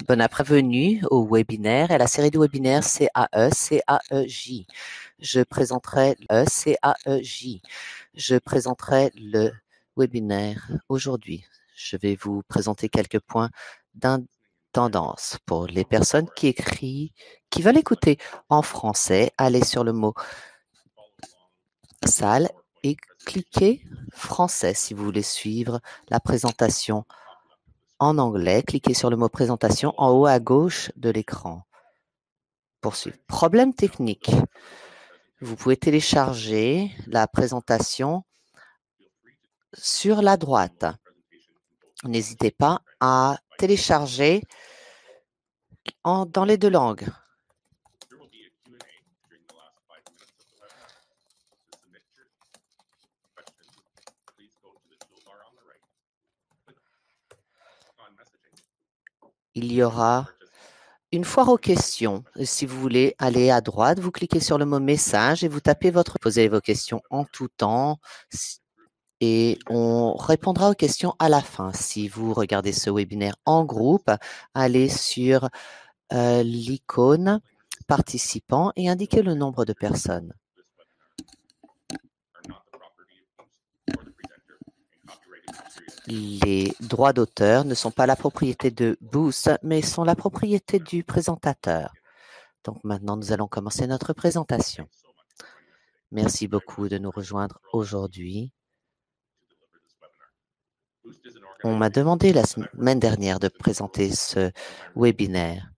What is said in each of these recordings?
Bon après-midi au webinaire et la série de webinaires CAE-CAEJ. Je présenterai CAEJ. Je présenterai le webinaire aujourd'hui. Je vais vous présenter quelques points d'intendance. Pour les personnes qui veulent écouter en français, allez sur le mot salle et cliquez français si vous voulez suivre la présentation en anglais. Cliquez sur le mot présentation en haut à gauche de l'écran. Poursuivre. Problème technique. Vous pouvez télécharger la présentation sur la droite. N'hésitez pas à télécharger dans les deux langues. Il y aura une foire aux questions. Si vous voulez aller à droite, vous cliquez sur le mot message et vous posez vos questions en tout temps et on répondra aux questions à la fin. Si vous regardez ce webinaire en groupe, allez sur l'icône participants et indiquez le nombre de personnes. Les droits d'auteur ne sont pas la propriété de Booth, mais sont la propriété du présentateur. Donc maintenant, nous allons commencer notre présentation. Merci beaucoup de nous rejoindre aujourd'hui. On m'a demandé la semaine dernière de présenter ce webinaire.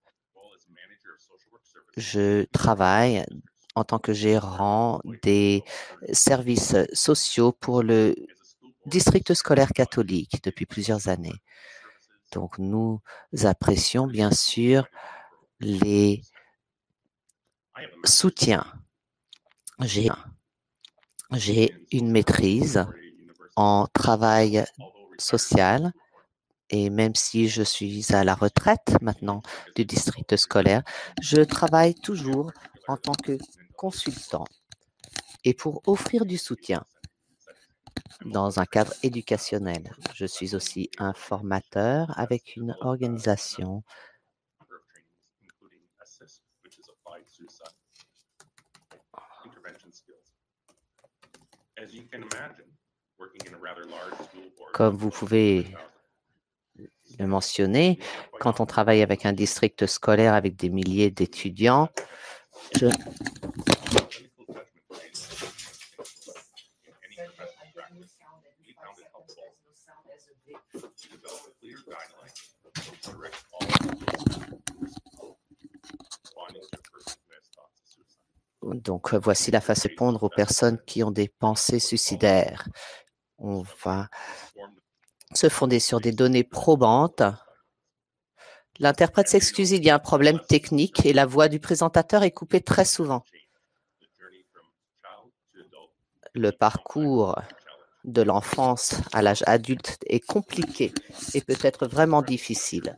Je travaille en tant que gérant des services sociaux pour le district scolaire catholique depuis plusieurs années. Donc, nous apprécions bien sûr les soutiens. J'ai une maîtrise en travail social et même si je suis à la retraite maintenant du district scolaire, je travaille toujours en tant que consultant et pour offrir du soutien dans un cadre éducationnel. Je suis aussi un formateur avec une organisation comme vous pouvez le mentionner, quand on travaille avec un district scolaire avec des milliers d'étudiants, donc, voici la face à répondre aux personnes qui ont des pensées suicidaires. On va se fonder sur des données probantes. L'interprète s'excuse, il y a un problème technique et la voix du présentateur est coupée très souvent. Le parcours de l'enfance à l'âge adulte est compliqué et peut être vraiment difficile.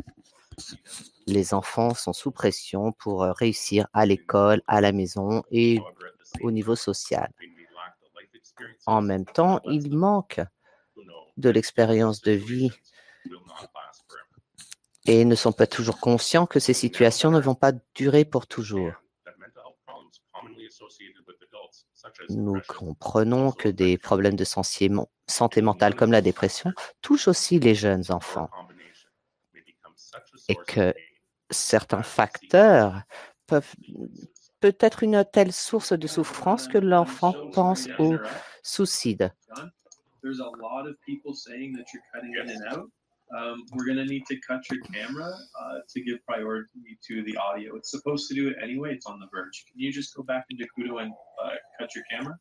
Les enfants sont sous pression pour réussir à l'école, à la maison et au niveau social. En même temps, ils manquent de l'expérience de vie et ne sont pas toujours conscients que ces situations ne vont pas durer pour toujours. Nous comprenons que des problèmes de santé mentale comme la dépression touchent aussi les jeunes enfants et que certains facteurs peuvent être une telle source de souffrance que l'enfant pense au suicide. We're going to need to cut your camera to give priority to the audio. It's supposed to do it anyway. It's on the verge. Can you just go back into Kudo and cut your camera?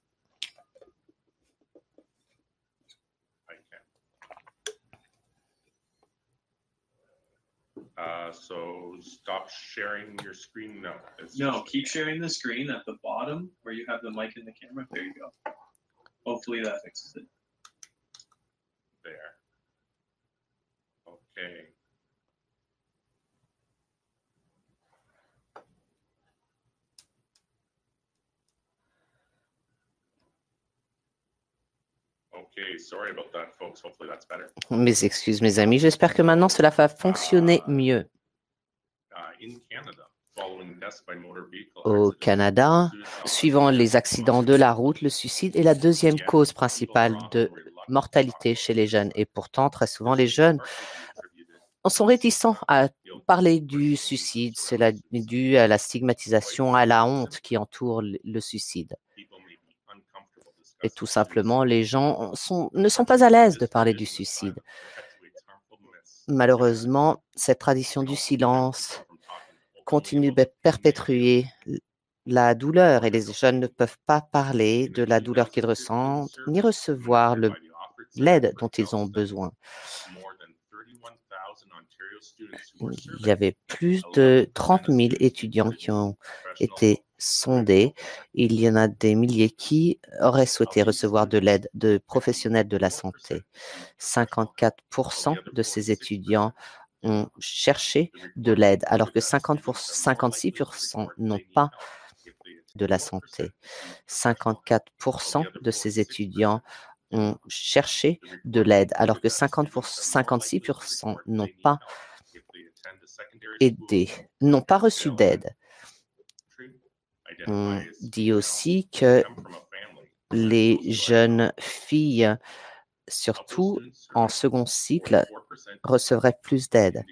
So stop sharing your screen. No, keep sharing the screen at the bottom where you have the mic and the camera. There you go. Hopefully that fixes it. There. Okay. Okay, sorry about that, folks. Hopefully that's better. Mes excuses, mes amis. J'espère que maintenant cela va fonctionner mieux. Au Canada, suivant les accidents de la route, le suicide est la deuxième cause principale de mortalité chez les jeunes. Et pourtant, très souvent, les jeunes sont réticents à parler du suicide. Cela est dû à la stigmatisation, à la honte qui entoure le suicide. Et tout simplement, les gens ne sont pas à l'aise de parler du suicide. Malheureusement, cette tradition du silence continue de perpétuer la douleur et les jeunes ne peuvent pas parler de la douleur qu'ils ressentent ni recevoir l'aide dont ils ont besoin. Il y avait plus de 30 000 étudiants qui ont été sondés. Il y en a des milliers qui auraient souhaité recevoir de l'aide de professionnels de la santé. 54% de ces étudiants ont cherché de l'aide, alors que 56% n'ont pas de la santé. 54% de ces étudiants ont cherché de l'aide, alors que 56% n'ont pas n'ont pas reçu d'aide. On dit aussi que les jeunes filles, surtout en second cycle, recevraient plus d'aide.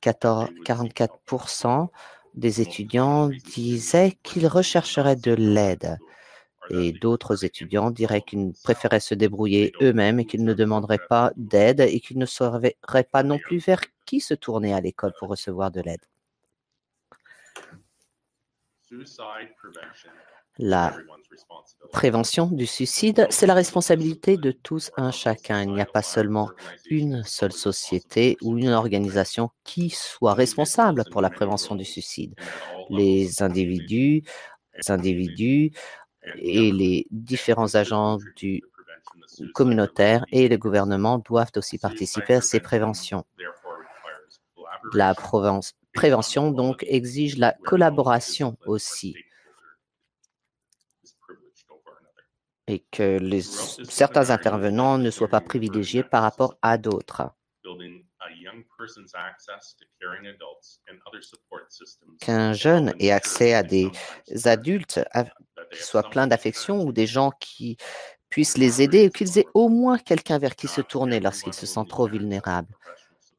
44% des étudiants disaient qu'ils rechercheraient de l'aide. Et d'autres étudiants diraient qu'ils préféraient se débrouiller eux-mêmes et qu'ils ne demanderaient pas d'aide et qu'ils ne sauraient pas non plus vers qui se tourner à l'école pour recevoir de l'aide. La prévention du suicide, c'est la responsabilité de tous un chacun. Il n'y a pas seulement une seule société ou une organisation qui soit responsable pour la prévention du suicide. Les individus et les différents agents du communautaire et le gouvernement doivent aussi participer à ces préventions. La prévention, donc, exige la collaboration aussi et que certains intervenants ne soient pas privilégiés par rapport à d'autres. Qu'un jeune ait accès à des adultes qui soient pleins d'affection ou des gens qui puissent les aider ou qu'ils aient au moins quelqu'un vers qui se tourner lorsqu'ils se sentent trop vulnérables.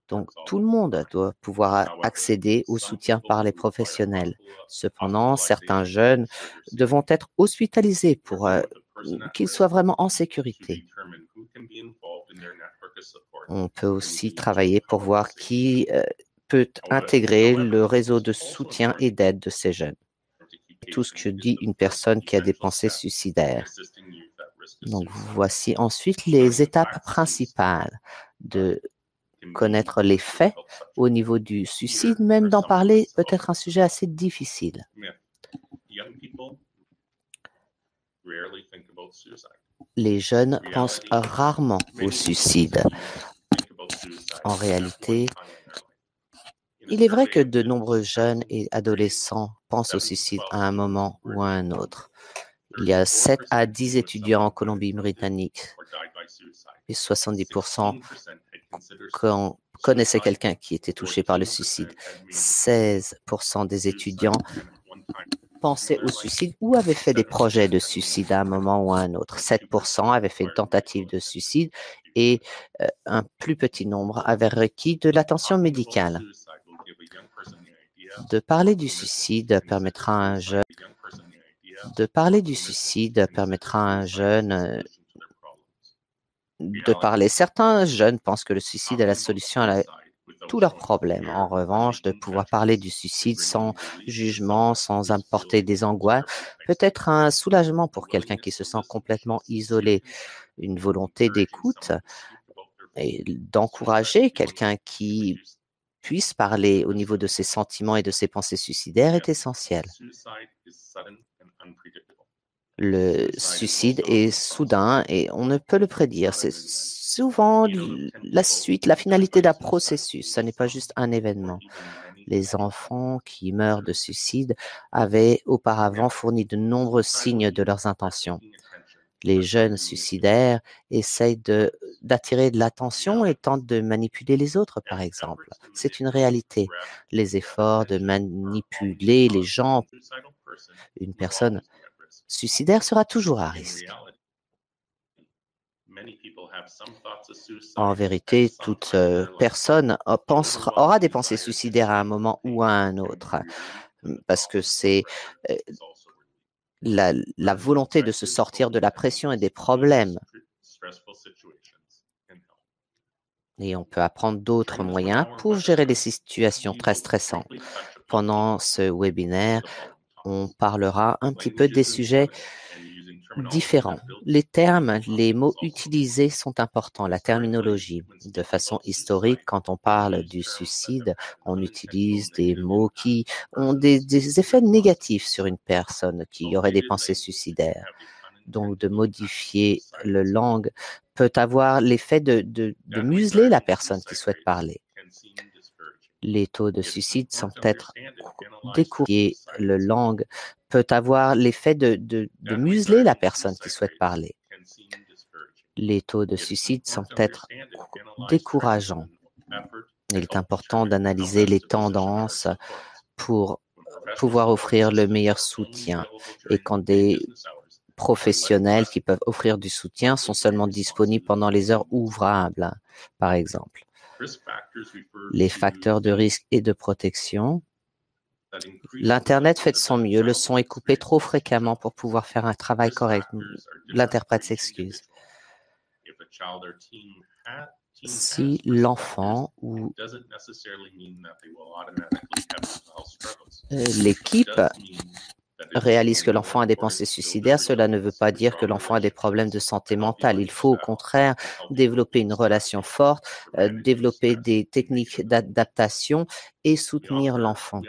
Donc, tout le monde doit pouvoir accéder au soutien par les professionnels. Cependant, certains jeunes devront être hospitalisés pour qu'ils soient vraiment en sécurité. On peut aussi travailler pour voir qui peut intégrer le réseau de soutien et d'aide de ces jeunes. Tout ce que dit une personne qui a des pensées suicidaires. Donc, voici ensuite les étapes principales de connaître les faits au niveau du suicide, même d'en parler peut être un sujet assez difficile. Les jeunes pensent rarement au suicide. En réalité, il est vrai que de nombreux jeunes et adolescents pensent au suicide à un moment ou à un autre. Il y a 7 à 10 étudiants en Colombie-Britannique et 70% connaissaient quelqu'un qui était touché par le suicide. 16% des étudiants pensaient au suicide ou avaient fait des projets de suicide à un moment ou à un autre. 7% avaient fait une tentative de suicide et un plus petit nombre avaient requis de l'attention médicale. De parler du suicide permettra à un jeune de parler. Certains jeunes pensent que le suicide est la solution à tous leurs problèmes. En revanche, de pouvoir parler du suicide sans jugement, sans apporter des angoisses, peut être un soulagement pour quelqu'un qui se sent complètement isolé. Une volonté d'écoute et d'encourager quelqu'un qui puisse parler au niveau de ses sentiments et de ses pensées suicidaires est essentiel. Le suicide est soudain et on ne peut le prédire. C'est souvent la finalité d'un processus. Ce n'est pas juste un événement. Les enfants qui meurent de suicide avaient auparavant fourni de nombreux signes de leurs intentions. Les jeunes suicidaires essayent d'attirer de l'attention et tentent de manipuler les autres, par exemple. C'est une réalité. Les efforts de manipuler les gens, une personne suicidaire sera toujours à risque. En vérité, toute personne aura des pensées suicidaires à un moment ou à un autre, parce que c'est la volonté de se sortir de la pression et des problèmes. Et on peut apprendre d'autres moyens pour gérer les situations très stressantes. Pendant ce webinaire, on parlera un petit peu des sujets différents. Les termes, les mots utilisés sont importants, la terminologie. De façon historique, quand on parle du suicide, on utilise des mots qui ont des effets négatifs sur une personne qui aurait des pensées suicidaires. Donc, de modifier la langue peut avoir l'effet de museler la personne qui souhaite parler. Les taux de suicide semblent être découragés. La langue peut avoir l'effet de museler la personne qui souhaite parler. Les taux de suicide semblent être décourageants. Il est important d'analyser les tendances pour pouvoir offrir le meilleur soutien. Et quand des professionnels qui peuvent offrir du soutien sont seulement disponibles pendant les heures ouvrables, par exemple. Les facteurs de risque et de protection. L'Internet fait de son mieux. Le son est coupé trop fréquemment pour pouvoir faire un travail correct. L'interprète s'excuse. Si l'enfant ou l'équipe réalise que l'enfant a des pensées suicidaires, cela ne veut pas dire que l'enfant a des problèmes de santé mentale. Il faut au contraire développer une relation forte, développer des techniques d'adaptation et soutenir l'enfant.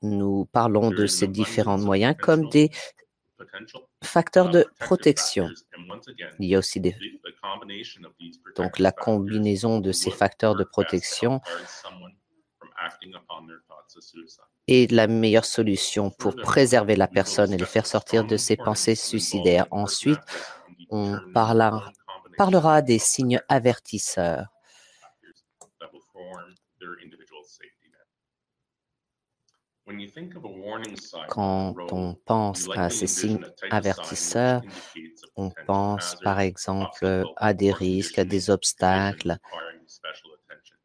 Nous parlons de ces différents moyens comme des facteurs de protection. Il y a aussi donc la combinaison de ces facteurs de protection est la meilleure solution pour préserver la personne et le faire sortir de ses pensées suicidaires. Ensuite, on parlera des signes avertisseurs. Quand on pense à ces signes avertisseurs, on pense par exemple à des risques, à des obstacles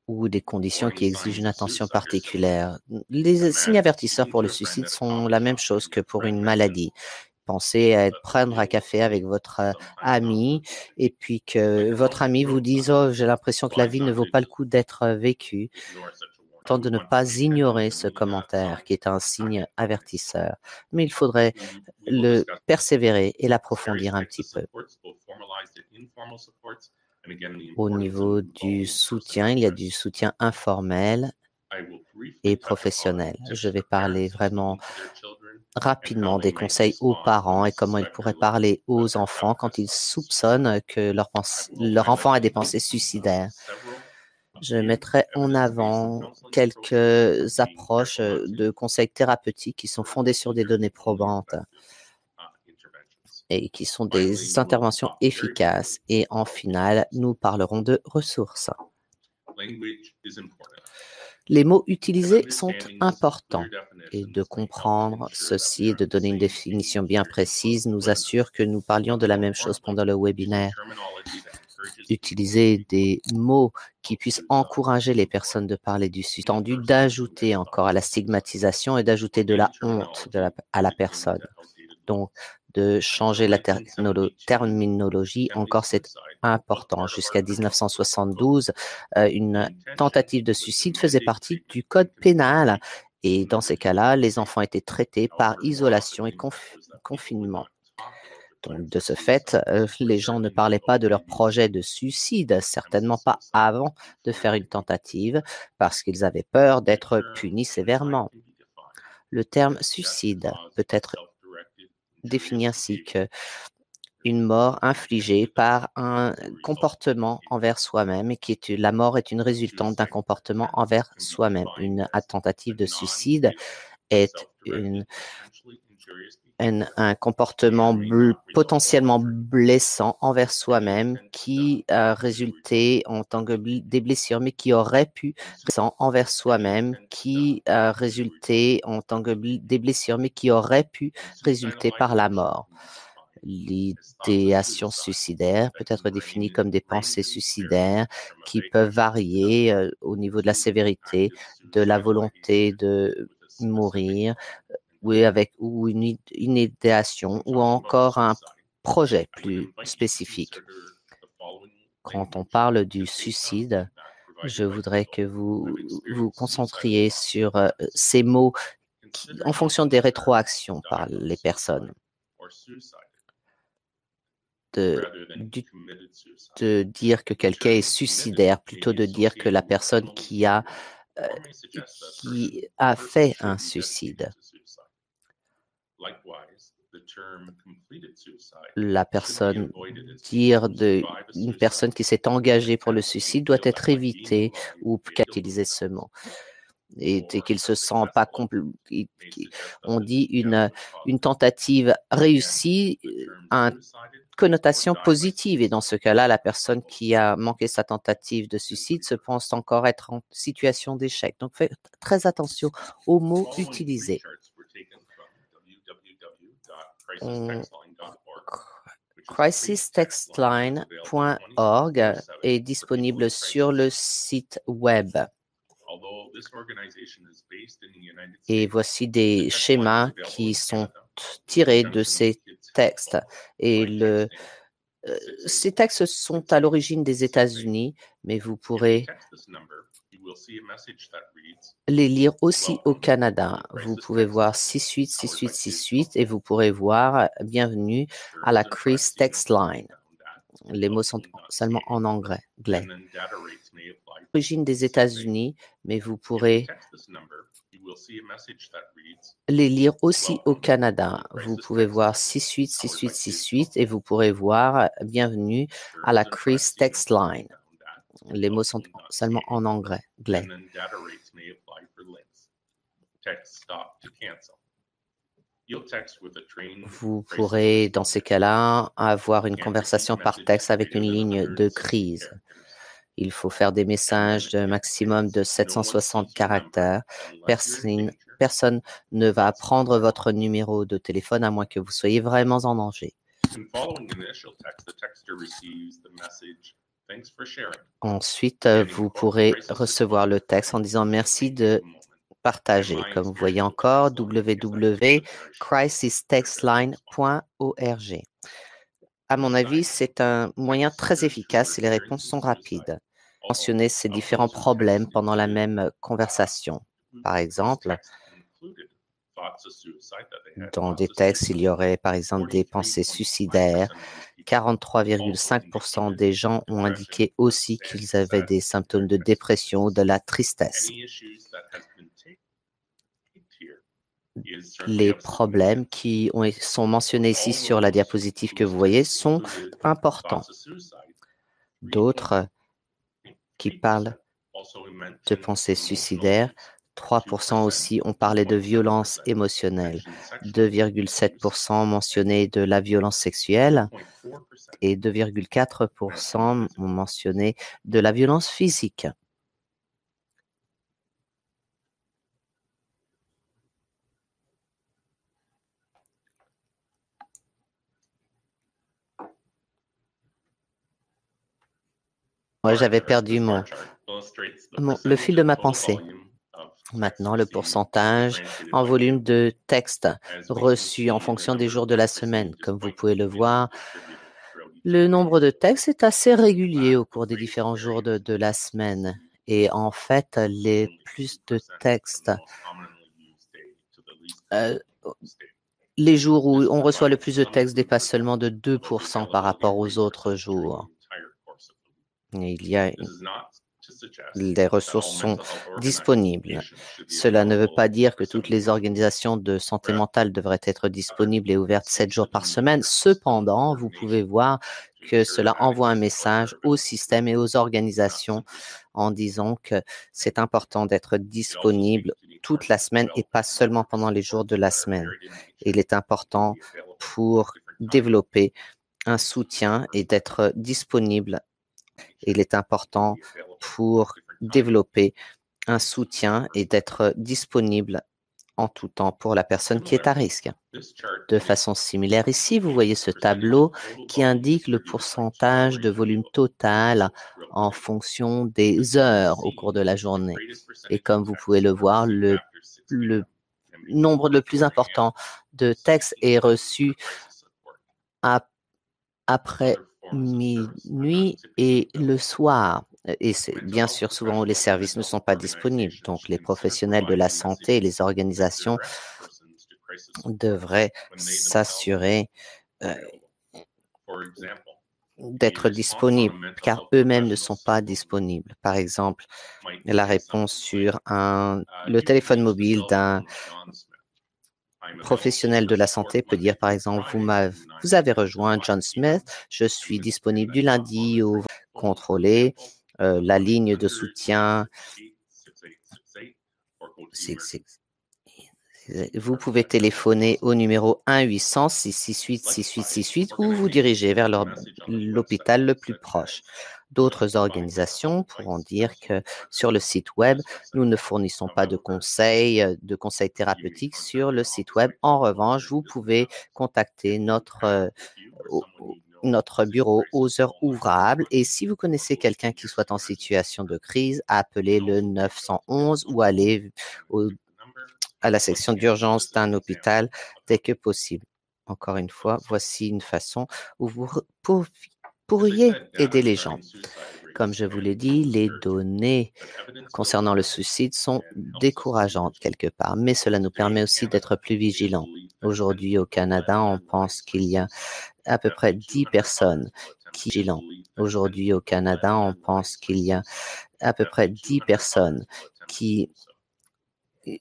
ou des conditions qui exigent une attention particulière. Les signes avertisseurs pour le suicide sont la même chose que pour une maladie. Pensez à prendre un café avec votre ami et puis que votre ami vous dise « Oh, j'ai l'impression que la vie ne vaut pas le coup d'être vécue ». Tant de ne pas ignorer ce commentaire qui est un signe avertisseur. Mais il faudrait le persévérer et l'approfondir un petit peu. Au niveau du soutien, il y a du soutien informel et professionnel. Je vais parler vraiment rapidement des conseils aux parents et comment ils pourraient parler aux enfants quand ils soupçonnent que leur enfant a des pensées suicidaires. Je mettrai en avant quelques approches de conseils thérapeutiques qui sont fondées sur des données probantes et qui sont des interventions efficaces. Et en finale, nous parlerons de ressources. Les mots utilisés sont importants et de comprendre ceci et de donner une définition bien précise nous assure que nous parlions de la même chose pendant le webinaire. Utiliser des mots qui puissent encourager les personnes de parler du suicide, tendu d'ajouter encore à la stigmatisation et d'ajouter de la honte à la personne. Donc, de changer la terminologie, encore c'est important. Jusqu'à 1972, une tentative de suicide faisait partie du code pénal et dans ces cas-là, les enfants étaient traités par isolation et confinement. Donc, de ce fait, les gens ne parlaient pas de leur projet de suicide, certainement pas avant de faire une tentative, parce qu'ils avaient peur d'être punis sévèrement. Le terme suicide peut être défini ainsi que une mort infligée par un comportement envers soi-même, et la mort est une résultante d'un comportement envers soi-même. Une tentative de suicide est une un comportement potentiellement blessant envers soi-même qui a résulté en tant que des blessures, mais qui aurait pu envers soi-même qui a résulté en tant que des blessures, mais qui aurait pu résulter par la mort. L'idéation suicidaire peut être définie comme des pensées suicidaires qui peuvent varier au niveau de la sévérité, de la volonté de mourir, ou une idéation, ou encore un projet plus spécifique. Quand on parle du suicide, je voudrais que vous vous concentriez sur ces mots en fonction des rétroactions par les personnes. De dire que quelqu'un est suicidaire plutôt de dire que la personne qui a fait un suicide. La personne, une personne qui s'est engagée pour le suicide doit être évitée ou utiliser ce mot. Et qu'il se sent pas on dit une tentative réussie a une connotation positive, et dans ce cas-là, la personne qui a manqué sa tentative de suicide se pense encore être en situation d'échec. Donc, faites très attention aux mots utilisés. Crisistextline.org est disponible sur le site web. Et voici des schémas qui sont tirés de ces textes. Et ces textes sont à l'origine des États-Unis, mais vous pourrez les lire aussi au Canada. Vous pouvez voir 68, 68, 68 et vous pourrez voir « Bienvenue à la CRIS Text Line ». Les mots sont seulement en anglais. L'origine des États-Unis, mais vous pourrez les lire aussi au Canada. Vous pouvez voir 68, 68, 68 et vous pourrez voir « Bienvenue à la CRIS Text Line ». Les mots sont seulement en anglais. Vous pourrez, dans ces cas-là, avoir une conversation par texte avec une ligne de crise. Il faut faire des messages de maximum de 760 caractères. Personne ne va prendre votre numéro de téléphone à moins que vous soyez vraiment en danger. Ensuite, vous pourrez recevoir le texte en disant merci de partager. Comme vous voyez encore, www.crisistextline.org. À mon avis, c'est un moyen très efficace et les réponses sont rapides. Mentionner ces différents problèmes pendant la même conversation. Par exemple, dans des textes, il y aurait par exemple des pensées suicidaires. 43,5% des gens ont indiqué aussi qu'ils avaient des symptômes de dépression ou de la tristesse. Les problèmes qui sont mentionnés ici sur la diapositive que vous voyez sont importants. D'autres qui parlent de pensées suicidaires, 3% aussi ont parlé de violence émotionnelle, 2,7% mentionné de la violence sexuelle et 2,4% ont mentionné de la violence physique. Moi, j'avais perdu le fil de ma pensée. Maintenant, le pourcentage en volume de texte reçu en fonction des jours de la semaine. Comme vous pouvez le voir, le nombre de textes est assez régulier au cours des différents jours de la semaine. Et en fait, les plus de textes, les jours où on reçoit le plus de textes dépassent seulement de 2% par rapport aux autres jours. Et les ressources sont disponibles. Cela ne veut pas dire que toutes les organisations de santé mentale devraient être disponibles et ouvertes 7 jours par semaine. Cependant, vous pouvez voir que cela envoie un message au système et aux organisations en disant que c'est important d'être disponible toute la semaine et pas seulement pendant les jours de la semaine. Il est important pour développer un soutien et d'être disponible. Il est important pour développer un soutien et d'être disponible en tout temps pour la personne qui est à risque. De façon similaire, ici, vous voyez ce tableau qui indique le pourcentage de volume total en fonction des heures au cours de la journée. Et comme vous pouvez le voir, le nombre le plus important de textes est reçu après minuit et le soir. Et c'est bien sûr souvent où les services ne sont pas disponibles. Donc, les professionnels de la santé et les organisations devraient s'assurer d'être disponibles, car eux-mêmes ne sont pas disponibles. Par exemple, la réponse sur le téléphone mobile d'un professionnel de la santé peut dire, par exemple, vous avez rejoint John Smith, je suis disponible du lundi au contrôler la ligne de soutien. Vous pouvez téléphoner au numéro 1-800-668-6868 ou vous diriger vers l'hôpital le plus proche. D'autres organisations pourront dire que sur le site Web, nous ne fournissons pas de conseils thérapeutiques sur le site Web. En revanche, vous pouvez contacter notre bureau aux heures ouvrables. Et si vous connaissez quelqu'un qui soit en situation de crise, appelez le 911 ou allez à la section d'urgence d'un hôpital dès que possible. Encore une fois, voici une façon où vous pourriez aider les gens. Comme je vous l'ai dit, les données concernant le suicide sont décourageantes quelque part, mais cela nous permet aussi d'être plus vigilants. Aujourd'hui, au Canada, on pense qu'il y a à peu près 10 personnes qui sont vigilantes. Aujourd'hui, au Canada, on pense qu'il y a à peu près 10 personnes qui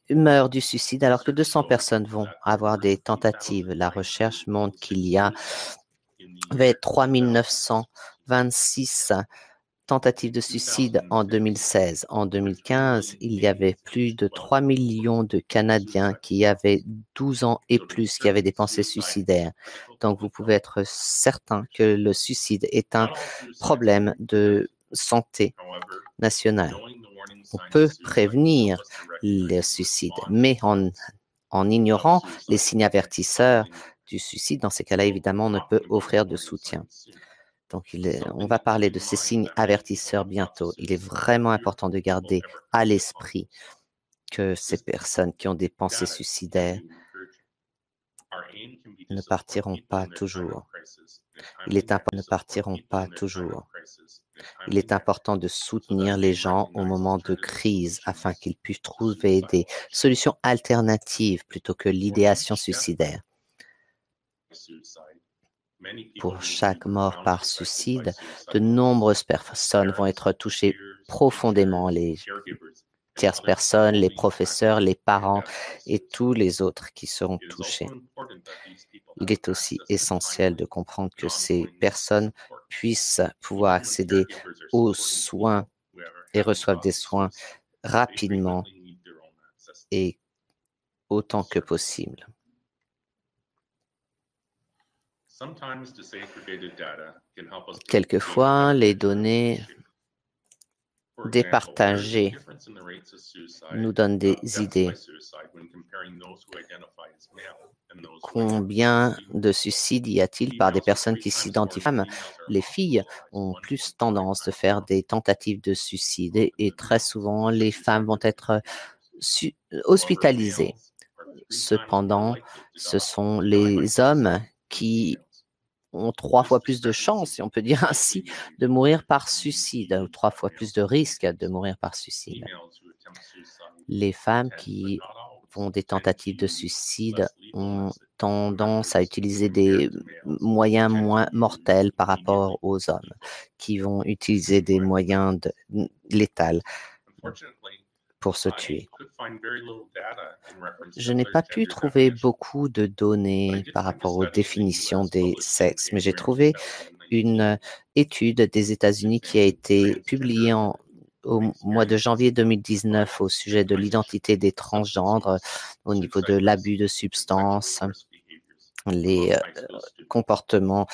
meurent du suicide alors que 200 personnes vont avoir des tentatives. La recherche montre qu'il y avait 3926 tentatives de suicide en 2016. En 2015, il y avait plus de 3 millions de Canadiens qui avaient 12 ans et plus qui avaient des pensées suicidaires. Donc, vous pouvez être certain que le suicide est un problème de santé nationale. On peut prévenir le suicide, mais en ignorant les signes avertisseurs du suicide, dans ces cas-là, évidemment, on ne peut offrir de soutien. Donc, on va parler de ces signes avertisseurs bientôt. Il est vraiment important de garder à l'esprit que ces personnes qui ont des pensées suicidaires ne partiront pas toujours. Il est important de soutenir les gens au moment de crise afin qu'ils puissent trouver des solutions alternatives plutôt que l'idéation suicidaire. Pour chaque mort par suicide, de nombreuses personnes vont être touchées profondément, les tierces personnes, les professeurs, les parents et tous les autres qui seront touchés. Il est aussi essentiel de comprendre que ces personnes puissent pouvoir accéder aux soins et reçoivent des soins rapidement et autant que possible. Quelquefois, les données départagées nous donnent des idées. Combien de suicides y a-t-il par des personnes qui s'identifient femmes? Les filles ont plus tendance de faire des tentatives de suicide et très souvent, les femmes vont être hospitalisées. Cependant, ce sont les hommes qui ont 3 fois plus de chances, si on peut dire ainsi, de mourir par suicide, ou 3 fois plus de risques de mourir par suicide. Les femmes qui font des tentatives de suicide ont tendance à utiliser des moyens moins mortels par rapport aux hommes qui vont utiliser des moyens létals pour se tuer. Je n'ai pas pu trouver beaucoup de données par rapport aux définitions des sexes, mais j'ai trouvé une étude des États-Unis qui a été publiée au mois de janvier 2019 au sujet de l'identité des transgenres au niveau de l'abus de substances, les comportements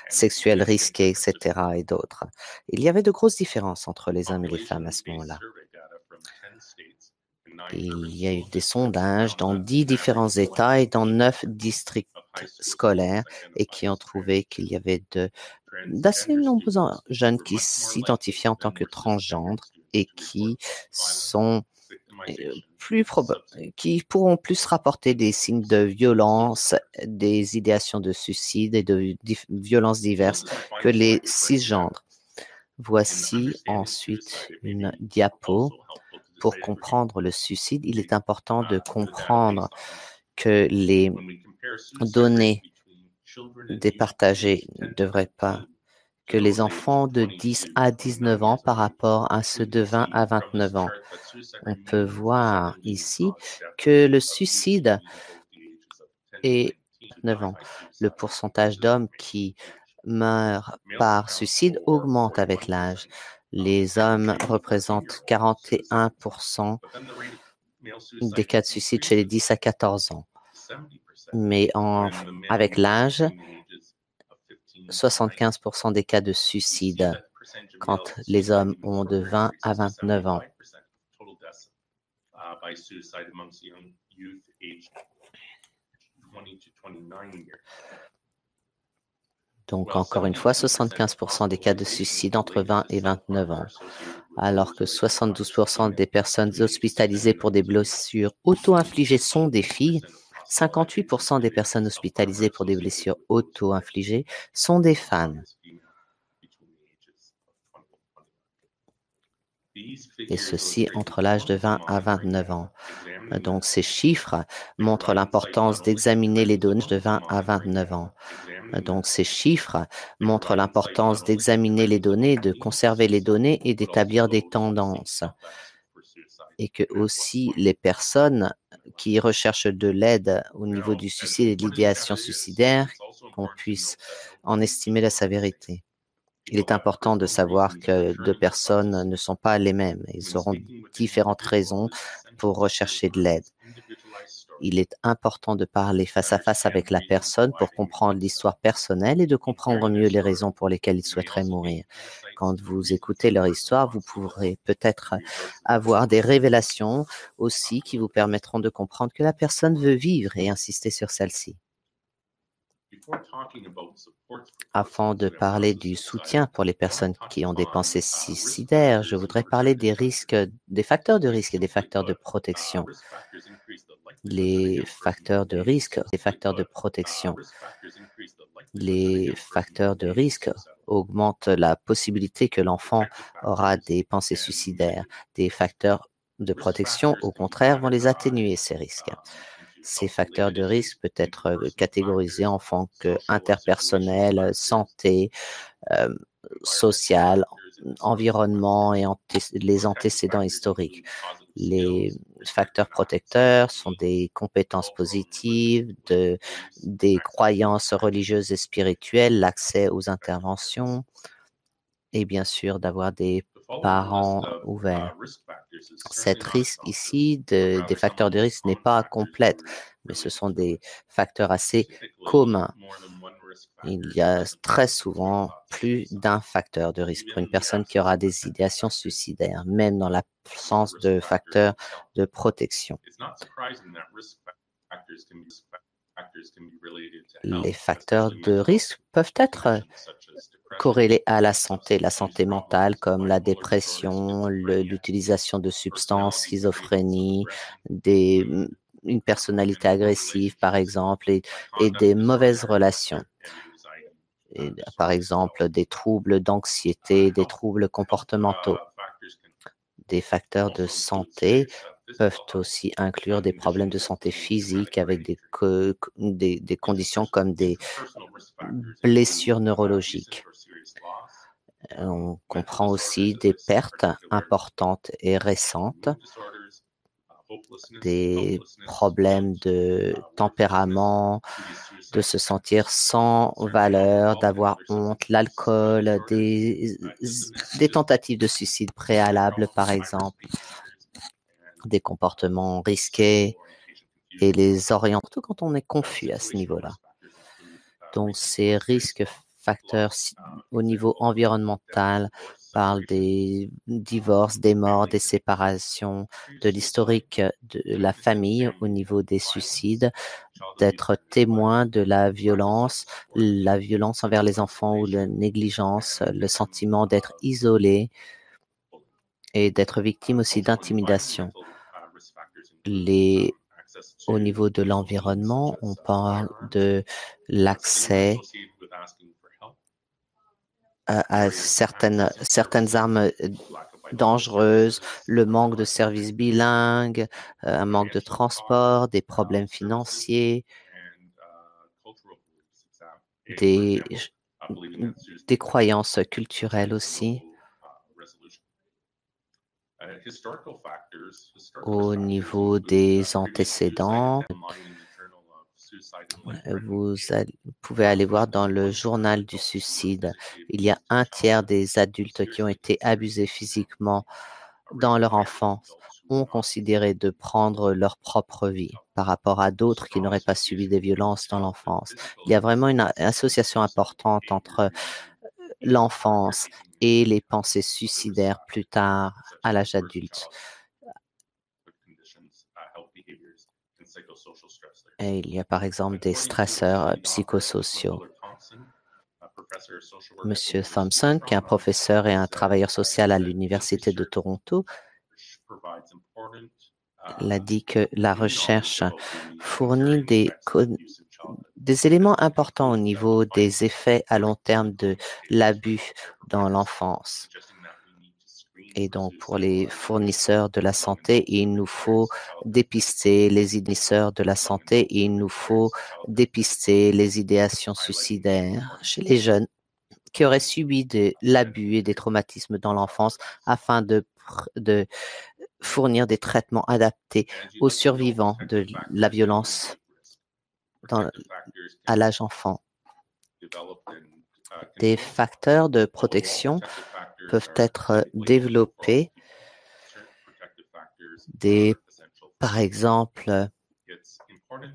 sexuels risqués, etc. et d'autres. Il y avait de grosses différences entre les hommes et les femmes à ce moment-là. Il y a eu des sondages dans 10 différents États et dans 9 districts scolaires et qui ont trouvé qu'il y avait d'assez nombreux jeunes qui s'identifiaient en tant que transgenres et qui sont qui pourront plus rapporter des signes de violence, des idéations de suicide et de violences diverses que les cisgenres. Voici ensuite une diapo. Pour comprendre le suicide, il est important de comprendre que les données départagées ne devraient pas, que les enfants de 10 à 19 ans par rapport à ceux de 20 à 29 ans. On peut voir ici que le suicide est 9 ans. Le pourcentage d'hommes qui meurent par suicide augmente avec l'âge. Les hommes représentent 41% des cas de suicide chez les 10 à 14 ans. Mais avec l'âge, 75% des cas de suicide quand les hommes ont de 20 à 29 ans. Donc, encore une fois, 75% des cas de suicide entre 20 et 29 ans, alors que 72% des personnes hospitalisées pour des blessures auto-infligées sont des filles. 58% des personnes hospitalisées pour des blessures auto-infligées sont des femmes. Et ceci entre l'âge de 20 à 29 ans. Donc, ces chiffres montrent l'importance d'examiner les données de 20 à 29 ans. Donc, ces chiffres montrent l'importance d'examiner les données, de conserver les données et d'établir des tendances. Et que aussi les personnes qui recherchent de l'aide au niveau du suicide et de l'idéation suicidaire, qu'on puisse en estimer la sévérité. Il est important de savoir que deux personnes ne sont pas les mêmes. Ils auront différentes raisons pour rechercher de l'aide. Il est important de parler face à face avec la personne pour comprendre l'histoire personnelle et de comprendre mieux les raisons pour lesquelles ils souhaiteraient mourir. Quand vous écoutez leur histoire, vous pourrez peut-être avoir des révélations aussi qui vous permettront de comprendre que la personne veut vivre et insister sur celle-ci. Afin de parler du soutien pour les personnes qui ont des pensées suicidaires, je voudrais parler des risques, des facteurs de risque et des facteurs de protection. Les facteurs de risque, les facteurs de protection. Les facteurs de risque augmentent la possibilité que l'enfant aura des pensées suicidaires. Des facteurs de protection, au contraire, vont les atténuer, ces risques. Ces facteurs de risque peuvent être catégorisés en tant qu'interpersonnel, santé, social, environnement et les antécédents historiques. Les facteurs protecteurs sont des compétences positives, des croyances religieuses et spirituelles, l'accès aux interventions et bien sûr d'avoir des parents ouverts. Cette risque ici des facteurs de risque n'est pas complète, mais ce sont des facteurs assez communs. Il y a très souvent plus d'un facteur de risque pour une personne qui aura des idéations suicidaires, même dans l'absence de facteurs de protection. Les facteurs de risque peuvent être corrélés à la santé mentale, comme la dépression, l'utilisation de substances, schizophrénie, une personnalité agressive, par exemple, et des mauvaises relations. Et, par exemple, des troubles d'anxiété, des troubles comportementaux. Des facteurs de santé peuvent aussi inclure des problèmes de santé physique avec des conditions comme des blessures neurologiques. On comprend aussi des pertes importantes et récentes des problèmes de tempérament, de se sentir sans valeur, d'avoir honte, l'alcool, des tentatives de suicide préalables, par exemple, des comportements risqués et les orienter, surtout quand on est confus à ce niveau-là. Donc, ces risques facteurs au niveau environnemental parlent des divorces, des morts, des séparations, de l'historique de la famille au niveau des suicides, d'être témoin de la violence envers les enfants ou la négligence, le sentiment d'être isolé et d'être victime aussi d'intimidation. Au niveau de l'environnement, on parle de l'accès à certaines armes dangereuses, le manque de services bilingues, un manque de transport, des problèmes financiers, des croyances culturelles aussi. Au niveau des antécédents, vous pouvez aller voir dans le journal du suicide. Il y a 1/3 des adultes qui ont été abusés physiquement dans leur enfance ont considéré de prendre leur propre vie par rapport à d'autres qui n'auraient pas subi des violences dans l'enfance. Il y a vraiment une association importante entre l'enfance et les pensées suicidaires plus tard à l'âge adulte. Et il y a par exemple des stresseurs psychosociaux. Monsieur Thompson, qui est un professeur et un travailleur social à l'Université de Toronto, il a dit que la recherche fournit des éléments importants au niveau des effets à long terme de l'abus dans l'enfance. Et donc, pour les fournisseurs de la santé, il nous faut dépister les fournisseurs de la santé, il nous faut dépister les idéations suicidaires chez les jeunes qui auraient subi de l'abus et des traumatismes dans l'enfance afin de fournir des traitements adaptés aux survivants de la violence à l'âge enfant. Des facteurs de protection peuvent être développés, par exemple,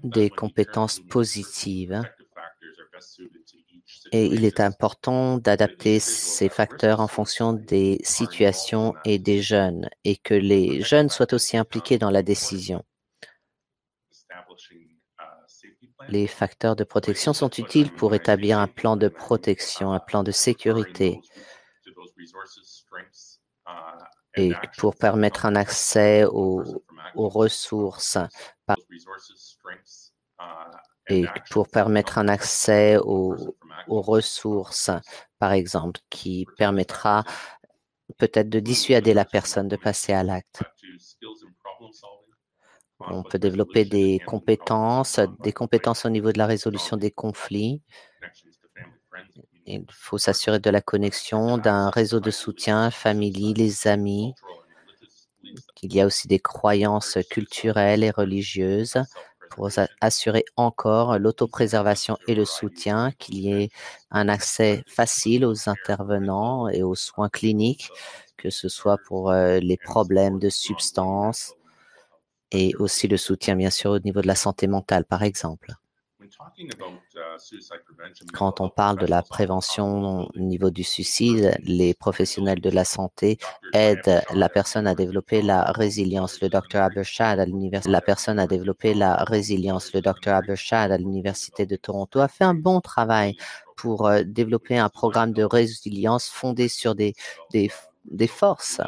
des compétences positives. Et il est important d'adapter ces facteurs en fonction des situations et des jeunes, et que les jeunes soient aussi impliqués dans la décision. Les facteurs de protection sont utiles pour établir un plan de protection, un plan de sécurité et pour permettre un accès aux ressources par exemple, qui permettra peut-être de dissuader la personne de passer à l'acte. On peut développer des compétences au niveau de la résolution des conflits. Il faut s'assurer de la connexion d'un réseau de soutien, famille, les amis. Il y a aussi des croyances culturelles et religieuses pour assurer encore l'autopréservation et le soutien, qu'il y ait un accès facile aux intervenants et aux soins cliniques, que ce soit pour les problèmes de substances et aussi le soutien, bien sûr, au niveau de la santé mentale, par exemple. Quand on parle de la prévention au niveau du suicide, les professionnels de la santé aident la personne à développer la résilience. Le Dr Abershad à l'Université de Toronto a fait un bon travail pour développer un programme de résilience fondé sur des forces.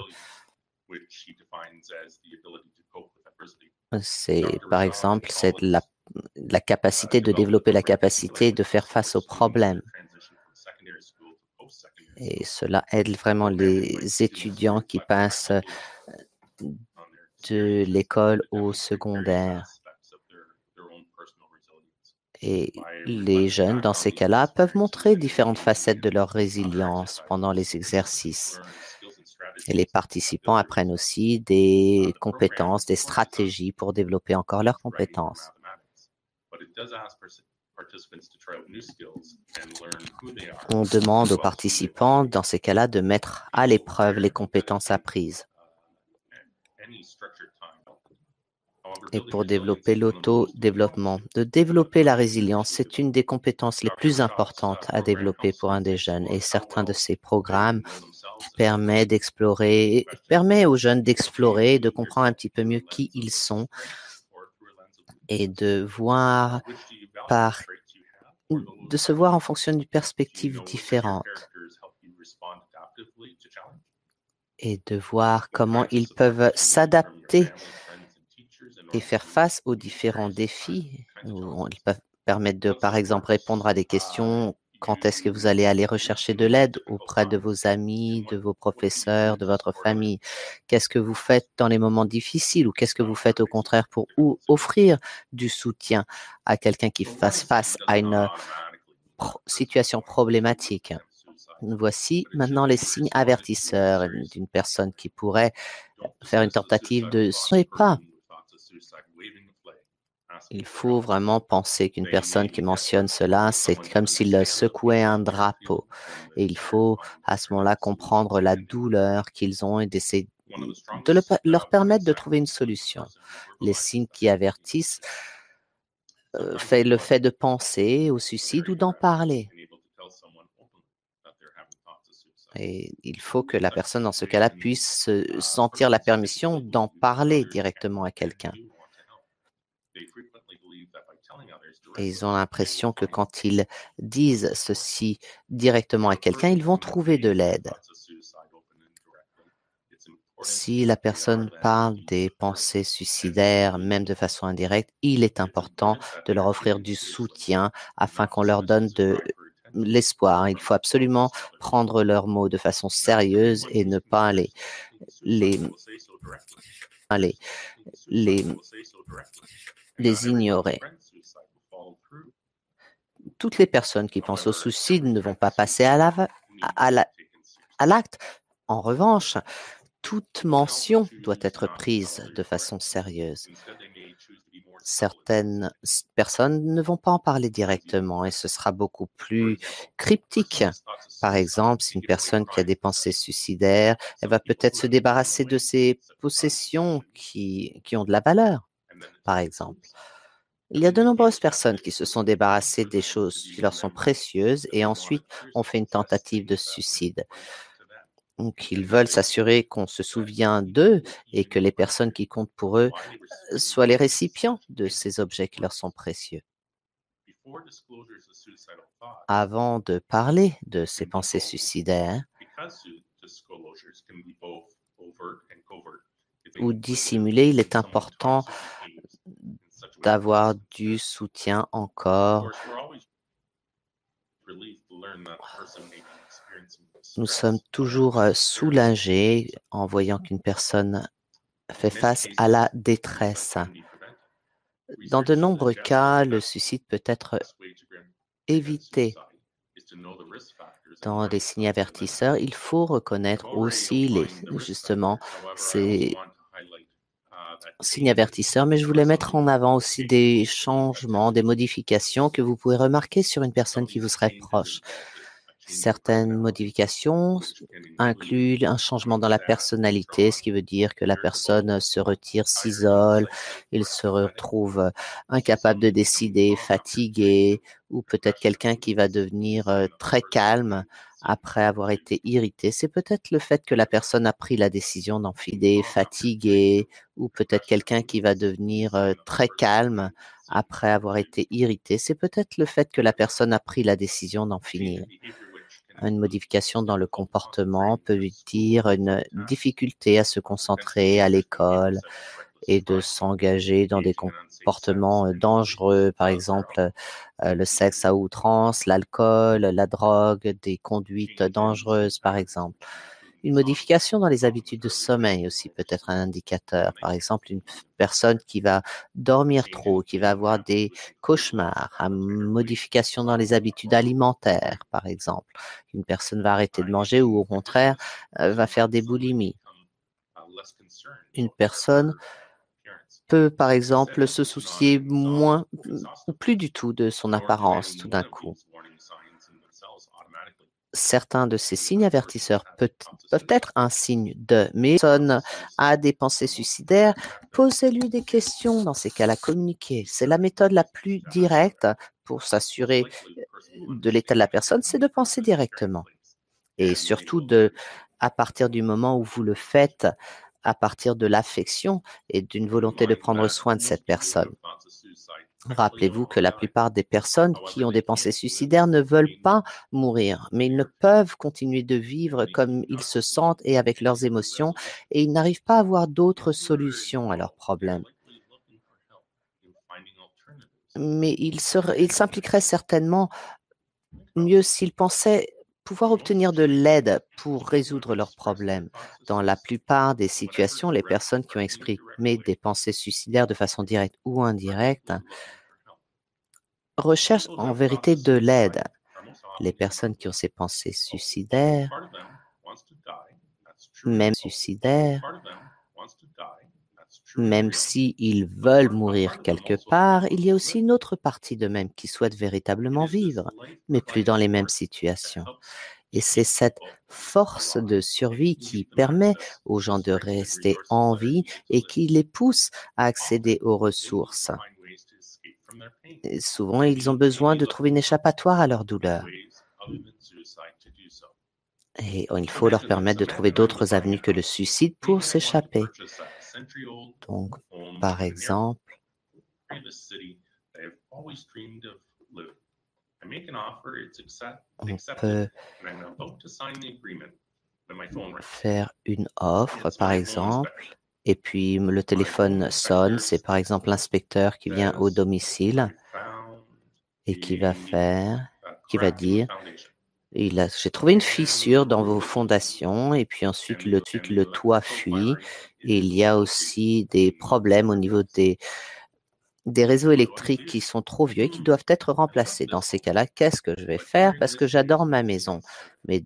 Par exemple, c'est la capacité de développer la capacité de faire face aux problèmes. Et cela aide vraiment les étudiants qui passent de l'école au secondaire. Et les jeunes, dans ces cas-là, peuvent montrer différentes facettes de leur résilience pendant les exercices. Et les participants apprennent aussi des compétences, des stratégies pour développer encore leurs compétences. On demande aux participants, dans ces cas-là, de mettre à l'épreuve les compétences apprises. Et pour développer l'auto-développement, de développer la résilience, c'est une des compétences les plus importantes à développer pour un des jeunes. Et certains de ces programmes permettent aux jeunes d'explorer, de comprendre un petit peu mieux qui ils sont et de se voir en fonction d'une perspective différente et de voir comment ils peuvent s'adapter et faire face aux différents défis. Ils peuvent permettre de, par exemple, répondre à des questions. Quand est-ce que vous allez aller rechercher de l'aide auprès de vos amis, de vos professeurs, de votre famille? Qu'est-ce que vous faites dans les moments difficiles ou qu'est-ce que vous faites au contraire pour offrir du soutien à quelqu'un qui fasse face à une situation problématique? Voici maintenant les signes avertisseurs d'une personne qui pourrait faire une tentative de suicide. Il faut vraiment penser qu'une personne qui mentionne cela, c'est comme s'il secouait un drapeau. Et il faut à ce moment-là comprendre la douleur qu'ils ont et d'essayer de leur permettre de trouver une solution. Les signes qui avertissent le fait de penser au suicide ou d'en parler. Et il faut que la personne, dans ce cas-là, puisse sentir la permission d'en parler directement à quelqu'un. Et ils ont l'impression que quand ils disent ceci directement à quelqu'un, ils vont trouver de l'aide. Si la personne parle des pensées suicidaires, même de façon indirecte, il est important de leur offrir du soutien afin qu'on leur donne de l'espoir. Il faut absolument prendre leurs mots de façon sérieuse et ne pas les ignorer. Toutes les personnes qui pensent au suicide ne vont pas passer à l'acte. En revanche, toute mention doit être prise de façon sérieuse. Certaines personnes ne vont pas en parler directement et ce sera beaucoup plus cryptique. Par exemple, si une personne qui a des pensées suicidaires, elle va peut-être se débarrasser de ses possessions qui ont de la valeur, par exemple. Il y a de nombreuses personnes qui se sont débarrassées des choses qui leur sont précieuses et ensuite ont fait une tentative de suicide. Donc, ils veulent s'assurer qu'on se souvient d'eux et que les personnes qui comptent pour eux soient les récipients de ces objets qui leur sont précieux. Avant de parler de ces pensées suicidaires ou dissimuler, il est important d'avoir du soutien encore. Nous sommes toujours soulagés en voyant qu'une personne fait face à la détresse. Dans de nombreux cas, le suicide peut être évité. Dans les signes avertisseurs, il faut reconnaître aussi ces signes avertisseurs, mais je voulais mettre en avant aussi des changements, des modifications que vous pouvez remarquer sur une personne qui vous serait proche. Certaines modifications incluent un changement dans la personnalité, ce qui veut dire que la personne se retire, s'isole, il se retrouve incapable de décider, fatigué, ou peut-être quelqu'un qui va devenir très calme après avoir été irrité. C'est peut-être le fait que la personne a pris la décision d'en finir, fatigué, ou peut-être quelqu'un qui va devenir très calme après avoir été irrité. C'est peut-être le fait que la personne a pris la décision d'en finir. Une modification dans le comportement peut dire une difficulté à se concentrer à l'école et de s'engager dans des comportements dangereux, par exemple le sexe à outrance, l'alcool, la drogue, des conduites dangereuses, par exemple. Une modification dans les habitudes de sommeil aussi peut être un indicateur. Par exemple, une personne qui va dormir trop, qui va avoir des cauchemars, une modification dans les habitudes alimentaires, par exemple. Une personne va arrêter de manger ou au contraire va faire des boulimies. Une personne peut, par exemple, se soucier moins ou plus du tout de son apparence tout d'un coup. Certains de ces signes avertisseurs peuvent être un signe de mais personne a des pensées suicidaires, posez-lui des questions dans ces cas-là, communiquer. C'est la méthode la plus directe pour s'assurer de l'état de la personne, c'est de penser directement. Et surtout à partir du moment où vous le faites, à partir de l'affection et d'une volonté de prendre soin de cette personne. Rappelez-vous que la plupart des personnes qui ont des pensées suicidaires ne veulent pas mourir, mais ils ne peuvent continuer de vivre comme ils se sentent et avec leurs émotions, et ils n'arrivent pas à avoir d'autres solutions à leurs problèmes. Mais ils s'impliqueraient certainement mieux s'ils pensaient pouvoir obtenir de l'aide pour résoudre leurs problèmes. Dans la plupart des situations, les personnes qui ont exprimé des pensées suicidaires de façon directe ou indirecte recherchent en vérité de l'aide. Les personnes qui ont ces pensées suicidaires, même s'ils veulent mourir quelque part, il y a aussi une autre partie d'eux-mêmes qui souhaitent véritablement vivre, mais plus dans les mêmes situations. Et c'est cette force de survie qui permet aux gens de rester en vie et qui les pousse à accéder aux ressources. Et souvent, ils ont besoin de trouver une échappatoire à leur douleur. Et il faut leur permettre de trouver d'autres avenues que le suicide pour s'échapper. Donc, par exemple, on peut faire une offre, par exemple, et puis le téléphone sonne, c'est par exemple l'inspecteur qui vient au domicile et qui va dire, j'ai trouvé une fissure dans vos fondations et puis ensuite le toit fuit et il y a aussi des problèmes au niveau des réseaux électriques qui sont trop vieux et qui doivent être remplacés. Dans ces cas-là, qu'est-ce que je vais faire? Parce que j'adore ma maison. Mais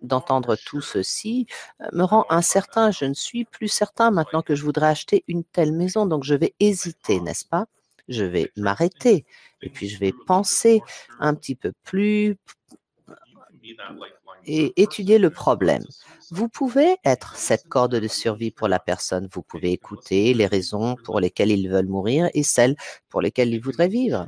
d'entendre tout ceci me rend incertain. Je ne suis plus certain maintenant que je voudrais acheter une telle maison. Donc, je vais hésiter, n'est-ce pas? Je vais m'arrêter et puis je vais penser un petit peu plus et étudier le problème. Vous pouvez être cette corde de survie pour la personne. Vous pouvez écouter les raisons pour lesquelles ils veulent mourir et celles pour lesquelles ils voudraient vivre.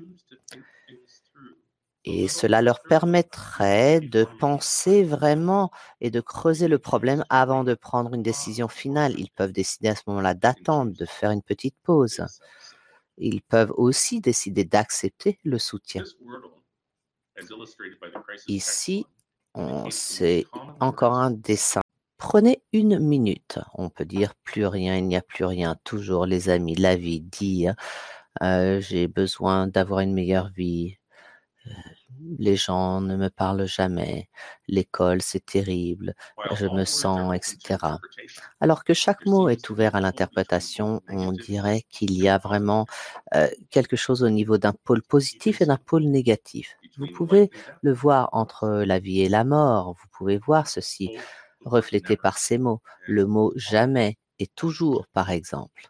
Et cela leur permettrait de penser vraiment et de creuser le problème avant de prendre une décision finale. Ils peuvent décider à ce moment-là d'attendre, de faire une petite pause. Ils peuvent aussi décider d'accepter le soutien. Ici, c'est encore un dessin. Prenez une minute. On peut dire plus rien, il n'y a plus rien. Toujours les amis, la vie, dire j'ai besoin d'avoir une meilleure vie. Les gens ne me parlent jamais. L'école, c'est terrible. Je me sens, etc. Alors que chaque mot est ouvert à l'interprétation, on dirait qu'il y a vraiment quelque chose au niveau d'un pôle positif et d'un pôle négatif. Vous pouvez le voir entre la vie et la mort. Vous pouvez voir ceci reflété par ces mots. Le mot jamais et toujours, par exemple.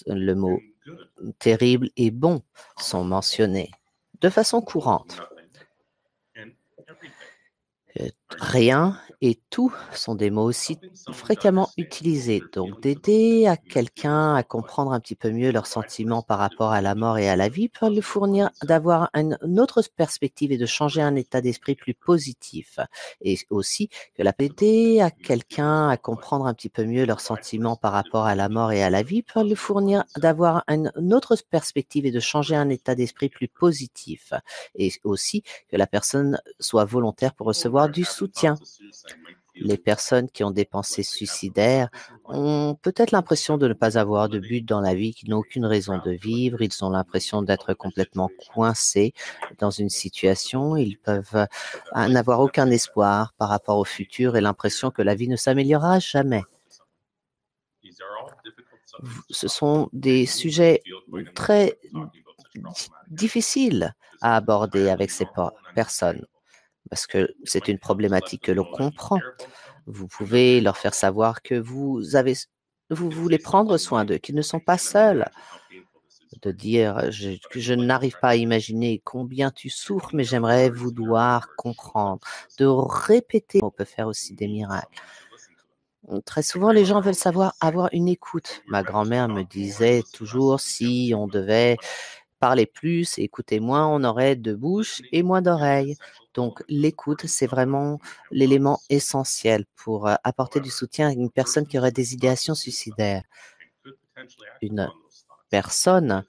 Le mot terrible et bon sont mentionnés de façon courante. Rien et tout sont des mots aussi fréquemment utilisés. Donc, d'aider à quelqu'un à comprendre un petit peu mieux leurs sentiments par rapport à la mort et à la vie peut le fournir d'avoir une autre perspective et de changer un état d'esprit plus positif. Et aussi que aider à quelqu'un à comprendre un petit peu mieux leurs sentiments par rapport à la mort et à la vie peut le fournir d'avoir une autre perspective et de changer un état d'esprit plus positif. Et aussi que la personne soit volontaire pour recevoir du soutien. Les personnes qui ont des pensées suicidaires ont peut-être l'impression de ne pas avoir de but dans la vie, qu'ils n'ont aucune raison de vivre. Ils ont l'impression d'être complètement coincés dans une situation. Ils peuvent n'avoir aucun espoir par rapport au futur et l'impression que la vie ne s'améliorera jamais. Ce sont des sujets très difficiles à aborder avec ces personnes parce que c'est une problématique que l'on comprend. Vous pouvez leur faire savoir que vous voulez prendre soin d'eux, qu'ils ne sont pas seuls. De dire que je n'arrive pas à imaginer combien tu souffres, mais j'aimerais vouloir comprendre. De répéter, on peut faire aussi des miracles. Très souvent, les gens veulent savoir avoir une écoute. Ma grand-mère me disait toujours, si on devait parler plus et écouter moins, on aurait 2 bouches et moins d'oreilles. Donc, l'écoute, c'est vraiment l'élément essentiel pour apporter du soutien à une personne qui aurait des idéations suicidaires. Une personne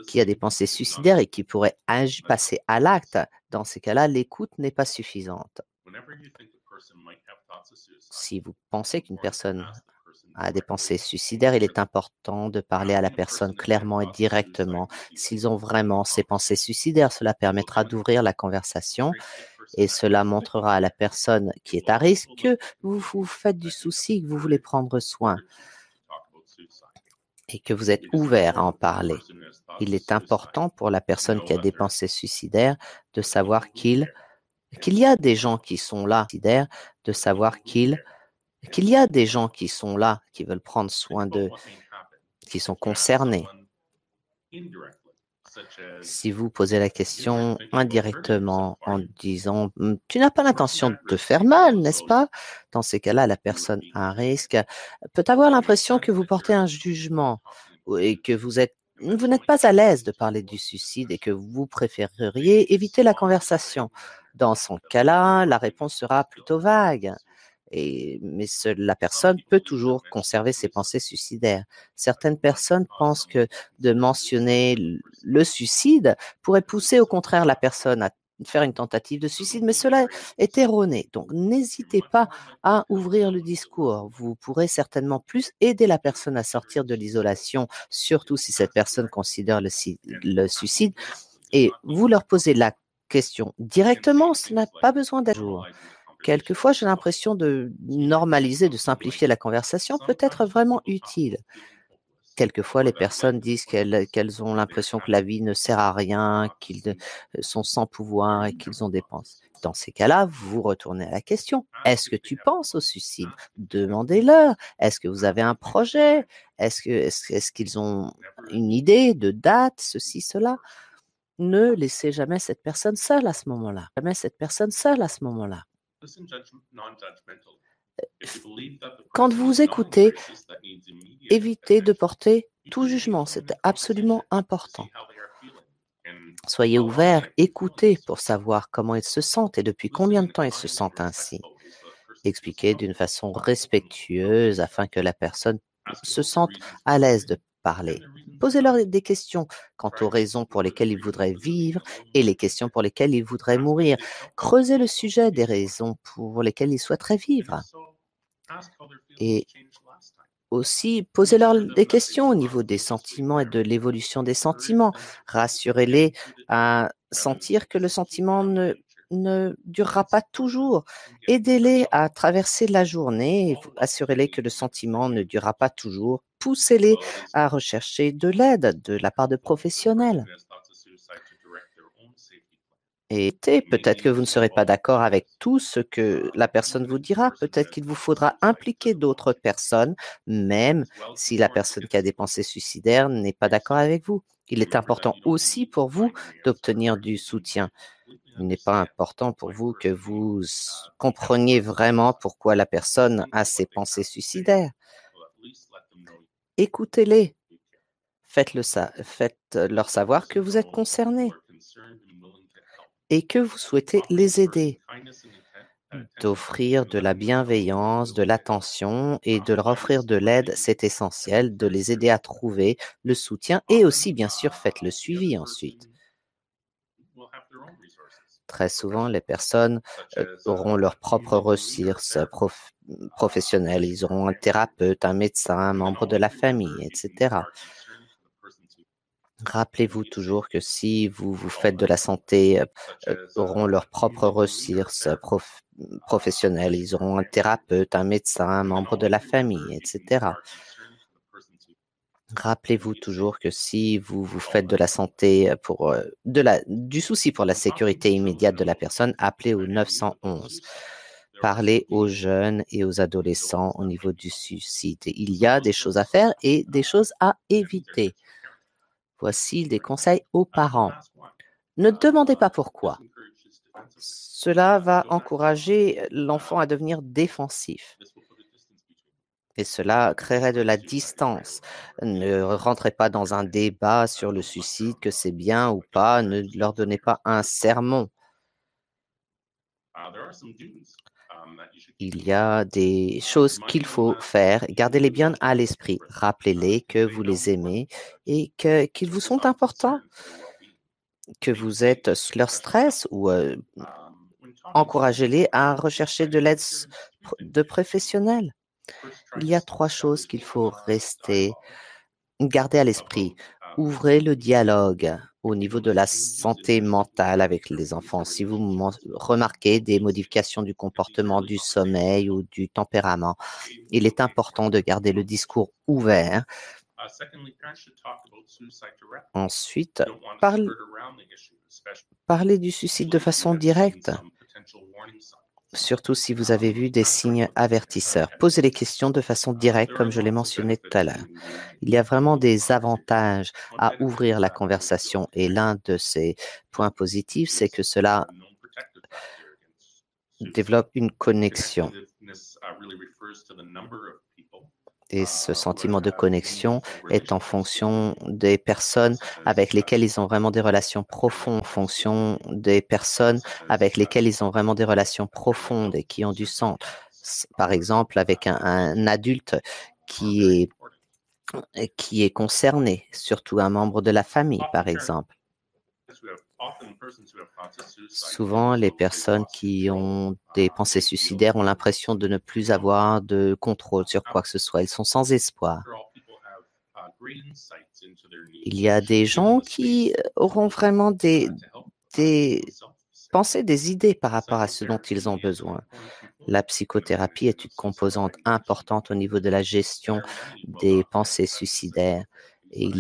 qui a des pensées suicidaires et qui pourrait passer à l'acte, dans ces cas-là, l'écoute n'est pas suffisante. Si vous pensez qu'une personne a des pensées suicidaires, il est important de parler à la personne clairement et directement. S'ils ont vraiment ces pensées suicidaires, cela permettra d'ouvrir la conversation et cela montrera à la personne qui est à risque que vous vous faites du souci, que vous voulez prendre soin et que vous êtes ouvert à en parler. Il est important pour la personne qui a des pensées suicidaires de savoir qu'il y a des gens qui sont là, de savoir qu'il y a des gens qui sont là, qui veulent prendre soin d'eux, qui sont concernés. Si vous posez la question indirectement en disant « Tu n'as pas l'intention de te faire mal, n'est-ce pas ?» Dans ces cas-là, la personne à risque peut avoir l'impression que vous portez un jugement et que vous n'êtes pas à l'aise de parler du suicide et que vous préféreriez éviter la conversation. Dans son cas-là, la réponse sera plutôt vague. Mais la personne peut toujours conserver ses pensées suicidaires. Certaines personnes pensent que de mentionner le suicide pourrait pousser au contraire la personne à faire une tentative de suicide, mais cela est erroné. Donc, n'hésitez pas à ouvrir le discours. Vous pourrez certainement plus aider la personne à sortir de l'isolation, surtout si cette personne considère le suicide. Et vous leur posez la question directement, ça n'a pas besoin d'être jour. Quelquefois, j'ai l'impression de normaliser, de simplifier la conversation peut être vraiment utile. Quelquefois, les personnes disent qu'elles ont l'impression que la vie ne sert à rien, qu'ils sont sans pouvoir et qu'ils ont des pensées. Dans ces cas-là, vous retournez à la question. Est-ce que tu penses au suicide? Demandez-leur. Est-ce que vous avez un projet? Est-ce qu'ils ont une idée de date, ceci, cela? Ne laissez jamais cette personne seule à ce moment-là. Jamais cette personne seule à ce moment-là. Quand vous écoutez, évitez de porter tout jugement. C'est absolument important. Soyez ouverts, écoutez pour savoir comment ils se sentent et depuis combien de temps ils se sentent ainsi. Expliquez d'une façon respectueuse afin que la personne se sente à l'aise de parler. Posez-leur des questions quant aux raisons pour lesquelles ils voudraient vivre et les questions pour lesquelles ils voudraient mourir. Creusez le sujet des raisons pour lesquelles ils souhaiteraient vivre. Et aussi, posez-leur des questions au niveau des sentiments et de l'évolution des sentiments. Rassurez-les à sentir que le sentiment ne durera pas toujours. Aidez-les à traverser la journée. Assurez-les que le sentiment ne durera pas toujours. Poussez-les à rechercher de l'aide de la part de professionnels. Et peut-être que vous ne serez pas d'accord avec tout ce que la personne vous dira. Peut-être qu'il vous faudra impliquer d'autres personnes, même si la personne qui a des pensées suicidaires n'est pas d'accord avec vous. Il est important aussi pour vous d'obtenir du soutien. Il n'est pas important pour vous que vous compreniez vraiment pourquoi la personne a ses pensées suicidaires. Écoutez-les. Faites-leur savoir que vous êtes concerné et que vous souhaitez les aider, d'offrir de la bienveillance, de l'attention et de leur offrir de l'aide, c'est essentiel, de les aider à trouver le soutien et aussi, bien sûr, faites le suivi ensuite. Très souvent, les personnes auront leurs propres ressources professionnelles. Ils auront un thérapeute, un médecin, un membre de la famille, etc. Rappelez-vous toujours que si vous faites de la santé, auront leurs propres ressources professionnelles. Ils auront un thérapeute, un médecin, un membre de la famille, etc. Rappelez-vous toujours que si vous faites de la santé pour du souci pour la sécurité immédiate de la personne, appelez au 911. Parlez aux jeunes et aux adolescents au niveau du suicide. Il y a des choses à faire et des choses à éviter. Voici des conseils aux parents. Ne demandez pas pourquoi. Cela va encourager l'enfant à devenir défensif. Et cela créerait de la distance. Ne rentrez pas dans un débat sur le suicide, que c'est bien ou pas. Ne leur donnez pas un sermon. Il y a des choses qu'il faut faire. Gardez-les bien à l'esprit. Rappelez-les que vous les aimez et qu'ils vous sont importants, que vous êtes leur stress ou encouragez-les à rechercher de l'aide de professionnels. Il y a 3 choses qu'il faut garder à l'esprit. Ouvrez le dialogue au niveau de la santé mentale avec les enfants. Si vous remarquez des modifications du comportement, du sommeil ou du tempérament, il est important de garder le discours ouvert. Ensuite, parlez du suicide de façon directe. Surtout si vous avez vu des signes avertisseurs. Posez les questions de façon directe, comme je l'ai mentionné tout à l'heure. Il y a vraiment des avantages à ouvrir la conversation et l'un de ces points positifs, c'est que cela développe une connexion. Et ce sentiment de connexion est en fonction des personnes avec lesquelles ils ont vraiment des relations profondes, en fonction des personnes avec lesquelles ils ont vraiment des relations profondes et qui ont du sens. Par exemple, avec un adulte qui est concerné, surtout un membre de la famille, par exemple. Souvent, les personnes qui ont des pensées suicidaires ont l'impression de ne plus avoir de contrôle sur quoi que ce soit. Ils sont sans espoir. Il y a des gens qui auront vraiment des pensées, des idées par rapport à ce dont ils ont besoin. La psychothérapie est une composante importante au niveau de la gestion des pensées suicidaires. Et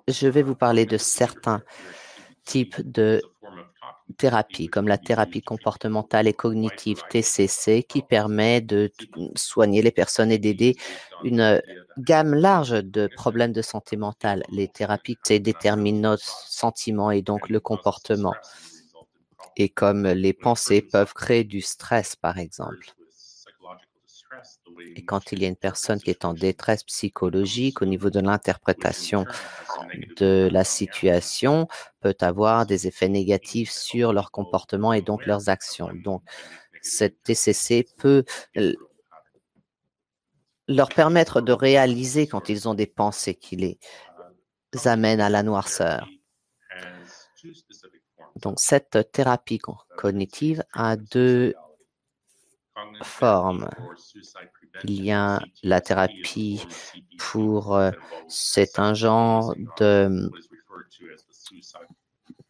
je vais vous parler de certains types de thérapie, comme la thérapie comportementale et cognitive TCC, qui permet de soigner les personnes et d'aider une gamme large de problèmes de santé mentale. Les thérapies déterminent nos sentiments et donc le comportement. Et comme les pensées peuvent créer du stress, par exemple. Et quand il y a une personne qui est en détresse psychologique au niveau de l'interprétation de la situation, peut avoir des effets négatifs sur leur comportement et donc leurs actions. Donc, cette TCC peut leur permettre de réaliser quand ils ont des pensées qui les amènent à la noirceur. Donc, cette thérapie cognitive a 2 formes. Il y a la thérapie c'est un genre de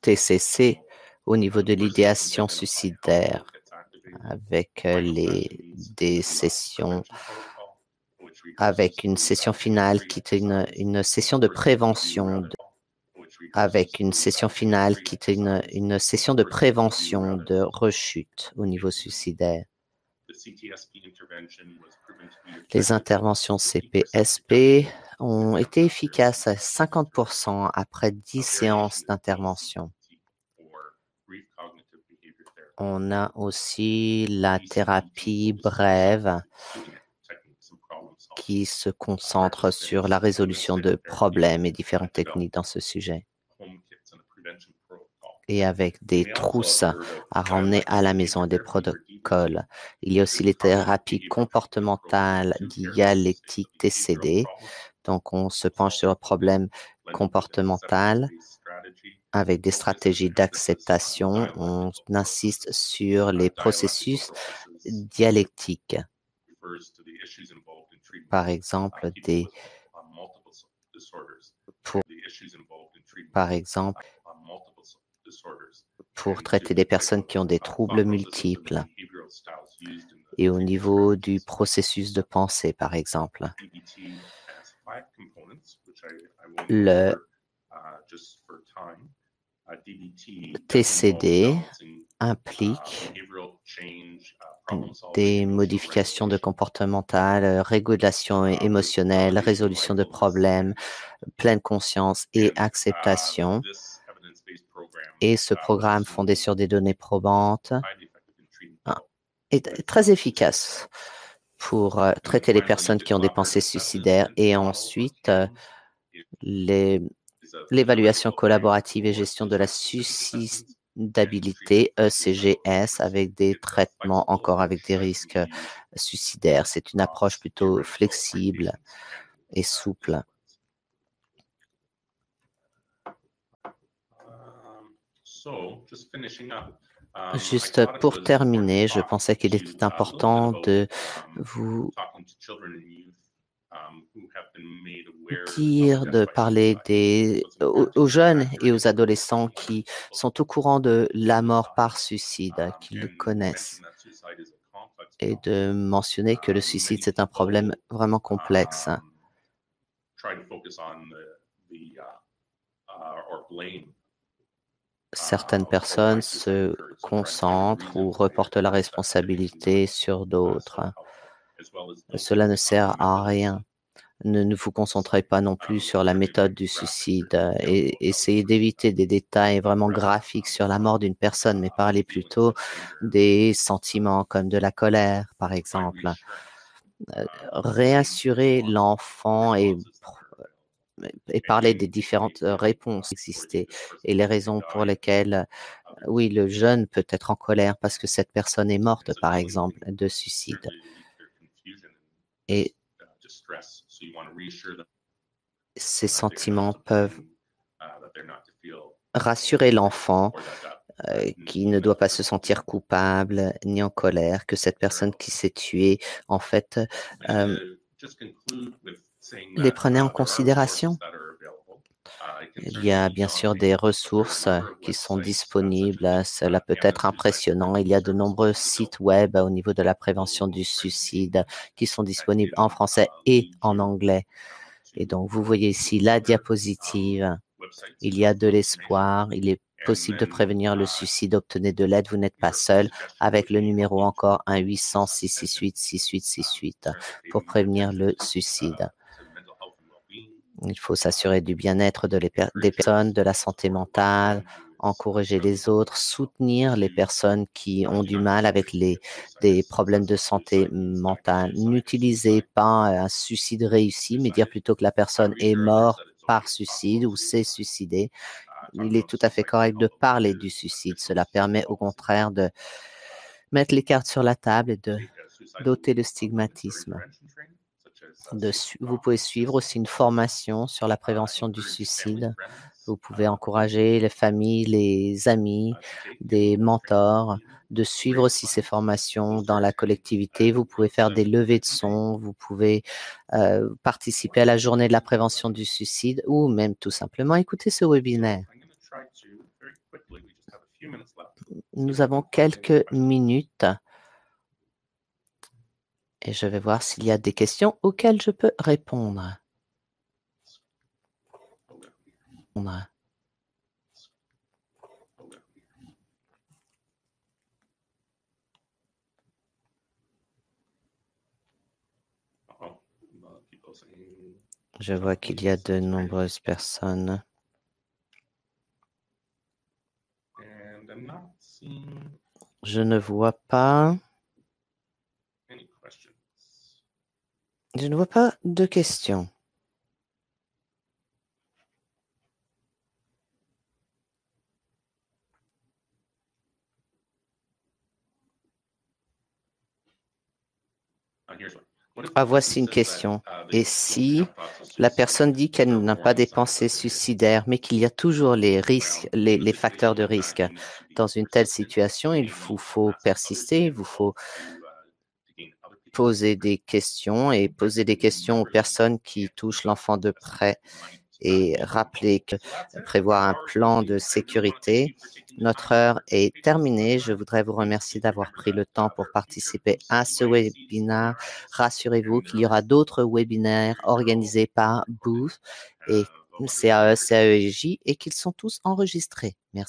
TCC au niveau de l'idéation suicidaire avec des sessions, avec une session finale qui est une session de prévention, une session de prévention de rechute au niveau suicidaire. Les interventions CPSP ont été efficaces à 50% après 10 séances d'intervention. On a aussi la thérapie brève qui se concentre sur la résolution de problèmes et différentes techniques dans ce sujet. Et avec des trousses à ramener à la maison et des protocoles. Il y a aussi les thérapies comportementales dialectiques TCD. Donc, on se penche sur un problème comportemental avec des stratégies d'acceptation, on insiste sur les processus dialectiques. Par exemple, pour traiter des personnes qui ont des troubles multiples et au niveau du processus de pensée, par exemple. Le TCD implique des modifications de comportementales, régulation émotionnelle, résolution de problèmes, pleine conscience et acceptation. Et ce programme fondé sur des données probantes est très efficace pour traiter les personnes qui ont des pensées suicidaires et ensuite l'évaluation collaborative et gestion de la suicidabilité, ECGS, avec des traitements encore avec des risques suicidaires. C'est une approche plutôt flexible et souple. Juste pour terminer, je pensais qu'il était important de vous de parler aux jeunes et aux adolescents qui sont au courant de la mort par suicide, qui le connaissent, et de mentionner que le suicide, c'est un problème vraiment complexe. Certaines personnes se concentrent ou reportent la responsabilité sur d'autres. Cela ne sert à rien. Ne vous concentrez pas non plus sur la méthode du suicide et essayez d'éviter des détails vraiment graphiques sur la mort d'une personne, mais parlez plutôt des sentiments comme de la colère, par exemple. Réassurer l'enfant et parler des différentes réponses qui existent et les raisons pour lesquelles, oui, le jeune peut être en colère parce que cette personne est morte, par exemple, de suicide. Et ces sentiments peuvent rassurer l'enfant qui ne doit pas se sentir coupable ni en colère, que cette personne qui s'est tuée, en fait, les prenait en considération. Il y a bien sûr des ressources qui sont disponibles. Cela peut être impressionnant. Il y a de nombreux sites web au niveau de la prévention du suicide qui sont disponibles en français et en anglais. Et donc, vous voyez ici la diapositive. Il y a de l'espoir. Il est possible de prévenir le suicide. Obtenez de l'aide. Vous n'êtes pas seul. Avec le numéro encore 1-800-668-6868 pour prévenir le suicide. Il faut s'assurer du bien-être des personnes, de la santé mentale, encourager les autres, soutenir les personnes qui ont du mal avec des problèmes de santé mentale. N'utilisez pas un suicide réussi, mais dire plutôt que la personne est morte par suicide ou s'est suicidée. Il est tout à fait correct de parler du suicide. Cela permet au contraire de mettre les cartes sur la table et d'ôter le stigmatisme. Vous pouvez suivre aussi une formation sur la prévention du suicide. Vous pouvez encourager les familles, les amis, des mentors de suivre aussi ces formations dans la collectivité. Vous pouvez faire des levées de son, vous pouvez participer à la journée de la prévention du suicide ou même tout simplement écouter ce webinaire. Nous avons quelques minutes. Et je vais voir s'il y a des questions auxquelles je peux répondre. Je vois qu'il y a de nombreuses personnes. Je ne vois pas. Je ne vois pas de questions. Ah, voici une question. Et si la personne dit qu'elle n'a pas des pensées suicidaires, mais qu'il y a toujours les risques, les facteurs de risque, dans une telle situation, il vous faut persister, il vous faut poser des questions et poser des questions aux personnes qui touchent l'enfant de près et rappeler que prévoir un plan de sécurité. Notre heure est terminée. Je voudrais vous remercier d'avoir pris le temps pour participer à ce webinaire. Rassurez-vous qu'il y aura d'autres webinaires organisés par Booth et CAE, CAEJ et qu'ils sont tous enregistrés. Merci.